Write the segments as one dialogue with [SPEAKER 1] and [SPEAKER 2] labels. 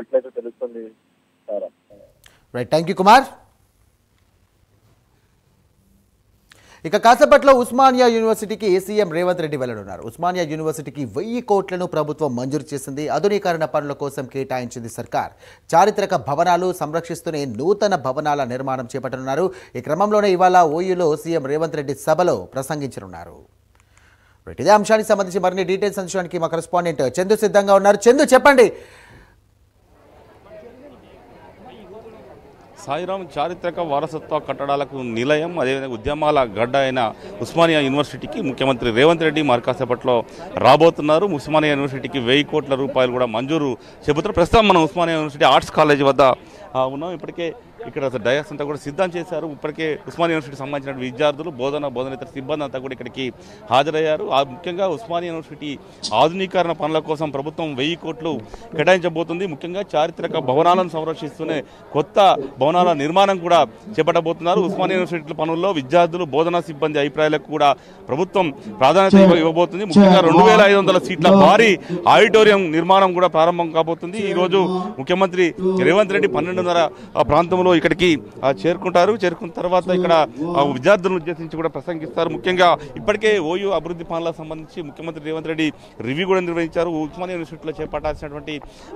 [SPEAKER 1] ఎట్లయితే తెలుస్తుంది sir.
[SPEAKER 2] Right, thank you Kumar. ఇక కాసేపట్లో ఉస్మానియా యూనివర్సిటీకి సీఎం రేవంత్ రెడ్డి వెళ్లనున్నారు. ఉస్మానియా యూనివర్సిటీకి 1000 కోట్లను ప్రభుత్వం మంజూరు చేసింది. ఆధునీకరణ పనుల కోసం కేటాయించింది సర్కార్. చారిత్రక భవనాలు సంరక్షిస్తూనే నూతన భవనాల నిర్మాణం చేపట్టనున్నారు. ఈ క్రమంలోనే ఇవాళ ఓయూలో సీఎం రేవంత్ రెడ్డి సభలో ప్రసంగించనున్నారు. ఇదే అంశానికి సంబంధించి మరిన్ని డీటెయిల్స్ అందించడానికి మా కరెస్పాండెంట్ చందు సిద్ధంగా ఉన్నారు. చందు, చెప్పండి.
[SPEAKER 3] సాయిరాం చారిత్రక వారసత్వ కట్టడాలకు నిలయం, అదేవిధంగా ఉద్యమాల గడ్డ అయిన ఉస్మానియా యూనివర్సిటీకి ముఖ్యమంత్రి రేవంత్ రెడ్డి మార్కాసేపట్లో రాబోతున్నారు. ఉస్మానియా యూనివర్సిటీకి 1000 కోట్ల రూపాయలు కూడా మంజూరు చెబుతున్నారు. ప్రస్తుతం మనం ఉస్మానియా యూనివర్సిటీ ఆర్ట్స్ కాలేజ్ వద్ద ఉన్నాం. ఇప్పటికే ఇక్కడ డయాస్ అంతా కూడా సిద్ధం చేశారు. ఇప్పటికే ఉస్మానియా యూనివర్సిటీకి సంబంధించిన విద్యార్థులు, బోధనేతర సిబ్బంది అంతా కూడా ఇక్కడికి హాజరయ్యారు. ముఖ్యంగా ఉస్మానియా యూనివర్సిటీ ఆధునీకరణ పనుల కోసం ప్రభుత్వం 1000 కోట్లు కేటాయించబోతుంది. ముఖ్యంగా చారిత్రక భవనాలను సంరక్షిస్తూనే కొత్త భవనాల నిర్మాణం కూడా చేపట్టబోతున్నారు. ఉస్మానియా యూనివర్సిటీ పనుల్లో విద్యార్థులు, బోధనా సిబ్బంది అభిప్రాయాలకు కూడా ప్రభుత్వం ప్రాధాన్యత ఇవ్వబోతుంది. ముఖ్యంగా 2500 సీట్ల భారీ ఆడిటోరియం నిర్మాణం కూడా ప్రారంభం కాబోతుంది. ఈ రోజు ముఖ్యమంత్రి రేవంత్ రెడ్డి 12:30 ప్రాంతంలో ఇక్కడికి చేరుకుంటారు. చేరుకున్న తర్వాత ఇక్కడ విద్యార్థులను ఉద్దేశించి కూడా ప్రసంగిస్తారు. ముఖ్యంగా ఇప్పటికే ఓయూ అభివృద్ధి పనులకు సంబంధించి ముఖ్యమంత్రి రేవంత్ రెడ్డి రివ్యూ కూడా నిర్వహించారు. ఉస్మానియా యూనివర్సిటీలో చేపట్టాల్సినటువంటి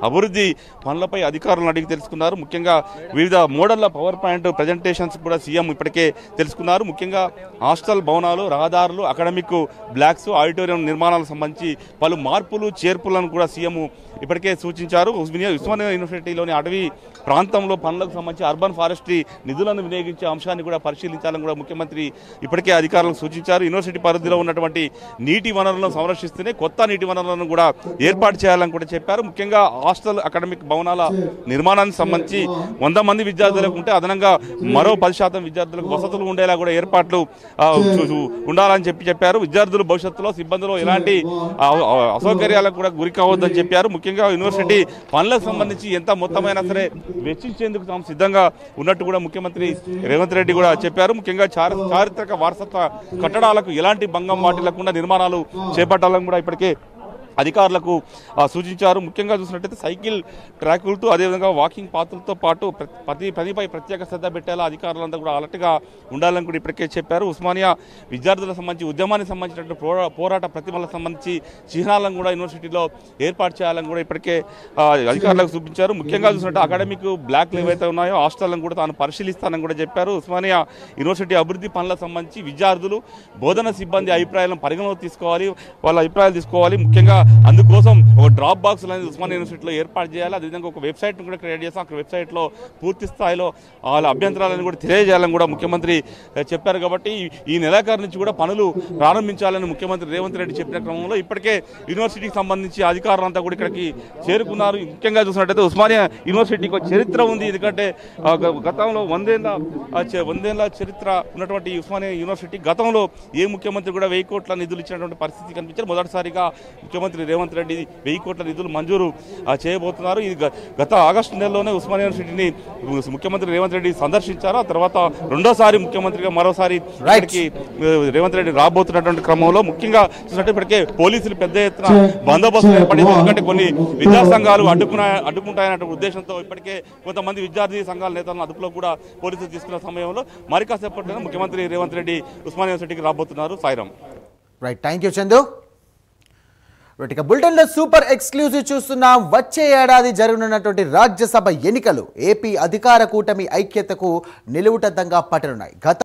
[SPEAKER 3] అభివృద్ధి పనులపై అధికారులను అడిగి తెలుసుకున్నారు. ముఖ్యంగా వివిధ మోడళ్ల పవర్ పాయింట్ ప్రజెంటేషన్స్ కూడా సీఎం ఇప్పటికే తెలుసుకున్నారు. ముఖ్యంగా హాస్టల్ భవనాలు, రహదారులు, అకాడమిక్ బ్లాక్స్, ఆడిటోరియం నిర్మాణాలకు సంబంధించి పలు మార్పులు చేర్పులను కూడా సీఎం ఇప్పటికే సూచించారు. ఉస్మానియా యూనివర్సిటీలోని అటవీ ప్రాంతంలో పనులకు సంబంధించి అర్బన్ ఫారెస్ట్రీ నిధులను వినియోగించే అంశాన్ని కూడా పరిశీలించాలని కూడా ముఖ్యమంత్రి ఇప్పటికే అధికారులకు సూచించారు. యూనివర్సిటీ పరిధిలో ఉన్నటువంటి నీటి వనరులను సంరక్షిస్తూనే కొత్త నీటి వనరులను కూడా ఏర్పాటు చేయాలని కూడా చెప్పారు. ముఖ్యంగా హాస్టల్, అకాడమిక్ భవనాల నిర్మాణానికి సంబంధించి 100 మంది విద్యార్థులకు ఉంటే అదనంగా మరో 10% విద్యార్థులకు వసతులు ఉండేలా కూడా ఏర్పాట్లు ఉండాలని చెప్పారు. విద్యార్థులు భవిష్యత్తులో సిబ్బందిలో ఎలాంటి అసౌకర్యాలకు కూడా గురి కావద్దని చెప్పారు. ముఖ్యంగా యూనివర్సిటీ పనులకు సంబంధించి ఎంత మొత్తమైనా సరే వెచ్చించేందుకు తాము సిద్ధంగా ఉన్నట్టు కూడా ముఖ్యమంత్రి రేవంత్ రెడ్డి కూడా చెప్పారు. ముఖ్యంగా చారిత్రక వారసత్వ కట్టడాలకు ఎలాంటి భంగం వాటిల్లకుండా నిర్మాణాలు చేపట్టాలని కూడా ఇప్పటికే అధికారులకు సూచించారు. ముఖ్యంగా చూసినట్టయితే సైకిల్ ట్రాకులతో, అదేవిధంగా వాకింగ్ పాత్రలతో పాటు పనిపై ప్రత్యేక శ్రద్ధ పెట్టేలా అధికారులంతా కూడా అలర్ట్గా ఉండాలని కూడా ఇప్పటికే చెప్పారు. ఉస్మానియా విద్యార్థులకు సంబంధించి ఉద్యమానికి సంబంధించినటువంటి పోరాట ప్రతిమలకు సంబంధించి చిహ్నాలను కూడా యూనివర్సిటీలో ఏర్పాటు చేయాలని కూడా ఇప్పటికే అధికారులకు చూపించారు. ముఖ్యంగా చూసినట్టు అకాడమిక్ బ్లాక్లు ఏవైతే ఉన్నాయో హాస్టళ్లను కూడా తాను పరిశీలిస్తానని కూడా చెప్పారు. ఉస్మానియా యూనివర్సిటీ అభివృద్ధి పనులకు సంబంధించి విద్యార్థులు, బోధన సిబ్బంది అభిప్రాయాలను పరిగణలోకి తీసుకోవాలి, వాళ్ళ అభిప్రాయాలు తీసుకోవాలి. ముఖ్యంగా అందుకోసం ఒక డ్రాప్ బాక్స్ అనేది ఉస్మానియా యూనివర్సిటీలో ఏర్పాటు చేయాలి. అదేవిధంగా ఒక వెబ్సైట్ను కూడా క్రియేట్ చేస్తాం. అక్కడ వెబ్సైట్లో పూర్తి స్థాయిలో వాళ్ళ అభ్యంతరాలను కూడా తెలియజేయాలని కూడా ముఖ్యమంత్రి చెప్పారు. కాబట్టి ఈ నెలాఖరు నుంచి కూడా పనులు ప్రారంభించాలని ముఖ్యమంత్రి రేవంత్ రెడ్డి చెప్పిన క్రమంలో ఇప్పటికే యూనివర్సిటీకి సంబంధించి అధికారులంతా కూడా ఇక్కడికి చేరుకున్నారు. ముఖ్యంగా చూసినట్టయితే ఉస్మానియా యూనివర్సిటీకి ఒక చరిత్ర ఉంది. ఎందుకంటే గతంలో 100 ఏళ్ల చరిత్ర ఉన్నటువంటి ఉస్మానియా యూనివర్సిటీ గతంలో ఏ ముఖ్యమంత్రి కూడా 1000 కోట్ల నిధులు ఇచ్చినటువంటి పరిస్థితి కనిపించారు. మొదటిసారిగా ముఖ్యమంత్రి రేవంత్ రెడ్డి 1000 కోట్ల నిధులు మంజూరు చేయబోతున్నారు. ఇది గత ఆగస్టు నెలలోనే ఉస్మానియా యూనివర్సిటీని ముఖ్యమంత్రి రేవంత్ రెడ్డి సందర్శించారు. ఆ తర్వాత రెండోసారి ముఖ్యమంత్రిగా మరోసారి రేవంత్ రెడ్డి రాబోతున్నటువంటి క్రమంలో ముఖ్యంగా చూసినట్టు ఇప్పటికే పోలీసులు పెద్ద ఎత్తున బందోబస్తు ఏర్పడింది. ఎందుకంటే కొన్ని విద్యా సంఘాలు అడ్డుకుంటాయనే ఉద్దేశంతో ఇప్పటికే కొంతమంది విద్యార్థి సంఘాల నేతలను అదుపులో కూడా పోలీసులు తీసుకున్న సమయంలో మరి కాసేపట్లో ముఖ్యమంత్రి రేవంత్ రెడ్డి ఉస్మానియా యూనివర్సిటీకి రాబోతున్నారు. Sairam.
[SPEAKER 2] Right, thank you Chandu. ఇక బులెటిన్లో సూపర్ ఎక్స్క్లూజివ్ చూస్తున్నాం. వచ్చే ఏడాది జరగనున్నటువంటి రాజ్యసభ ఎన్నికలు ఏపీ అధికార కూటమి ఐక్యతకు నిలువుటద్దంగా పట్టనున్నాయి.